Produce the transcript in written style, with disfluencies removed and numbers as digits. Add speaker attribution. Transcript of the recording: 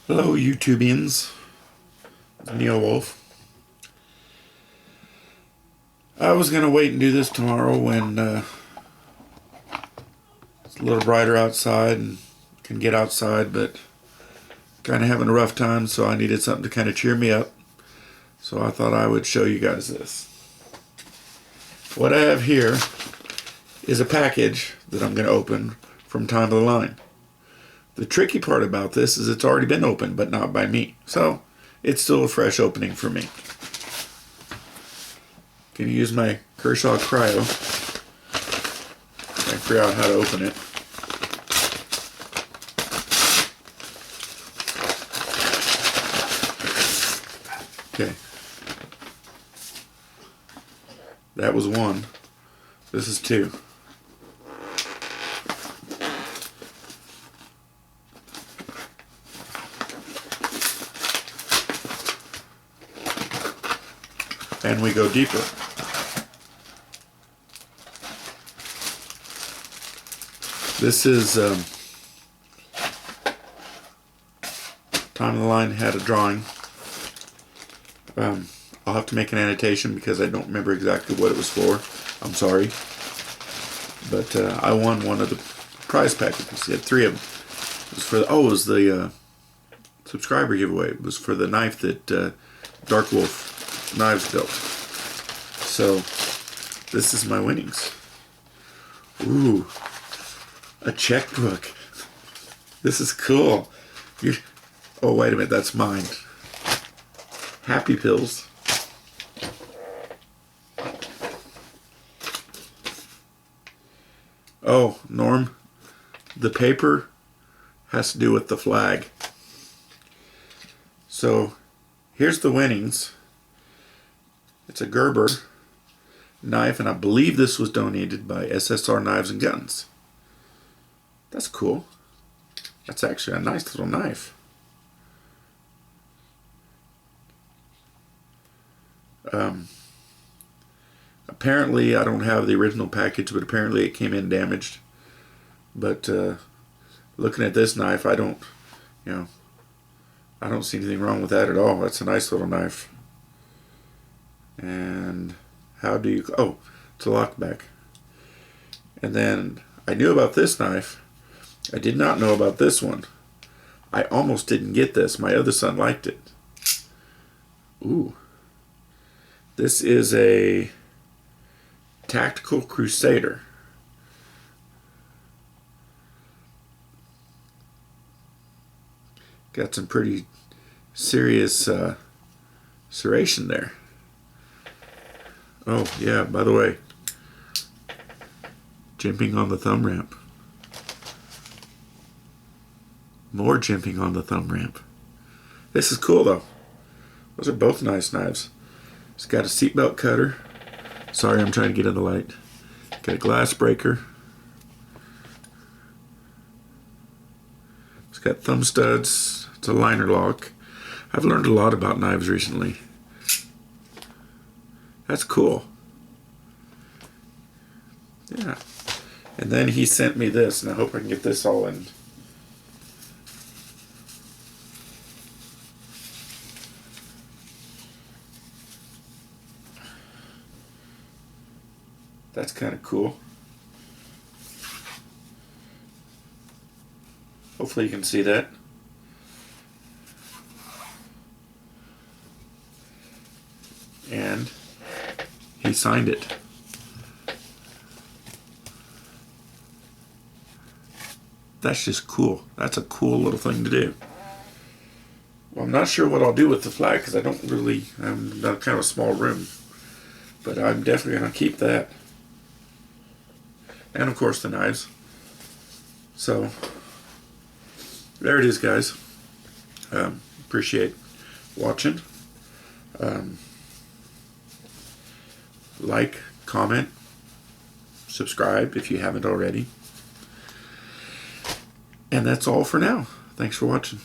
Speaker 1: Hello, YouTubians. Neil Wolf. I was going to wait and do this tomorrow when it's a little brighter outside and can get outside, but kind of having a rough time, so I needed something to kind of cheer me up. So I thought I would show you guys this. What I have here is a package that I'm going to open from Time of the Line. The tricky part about this is it's already been opened, but not by me. So it's still a fresh opening for me. Can use my Kershaw Cryo. I figure out how to open it. Okay. That was one. This is two. And we go deeper. This is Time of the Line had a drawing. I'll have to make an annotation because I don't remember exactly what it was for. I'm sorry. But I won one of the prize packages. He had three of them. It was for it was the subscriber giveaway. It was for the knife that Dark Wolf Knives built. So this is my winnings. Ooh, a checkbook. This is cool. Oh, wait a minute, that's mine. Happy Pills. Oh, Norm, the paper has to do with the flag. So here's the winnings. It's a Gerber knife, and I believe this was donated by SSR Knives and Guns. That's cool. That's actually a nice little knife. Apparently, I don't have the original package, but apparently it came in damaged. But looking at this knife, I don't see anything wrong with that at all. That's a nice little knife. And how do you... Oh, it's a lockback. And then I knew about this knife. I did not know about this one. I almost didn't get this. My other son liked it. Ooh. This is a Tactical Crusader. Got some pretty serious serration there. Oh, yeah, by the way, jimping on the thumb ramp. More jimping on the thumb ramp. This is cool, though. Those are both nice knives. It's got a seatbelt cutter. Sorry, I'm trying to get in the light. Got a glass breaker. It's got thumb studs. It's a liner lock. I've learned a lot about knives recently. That's cool. Yeah. And then he sent me this, and I hope I can get this all in. That's kind of cool. Hopefully you can see that. And he signed it. That's just cool. That's a cool little thing to do. Well, I'm not sure what I'll do with the flag because I'm kind of a small room. But I'm definitely going to keep that. And of course the knives. So there it is, guys. Appreciate watching. Like, comment, subscribe if you haven't already. And that's all for now. Thanks for watching.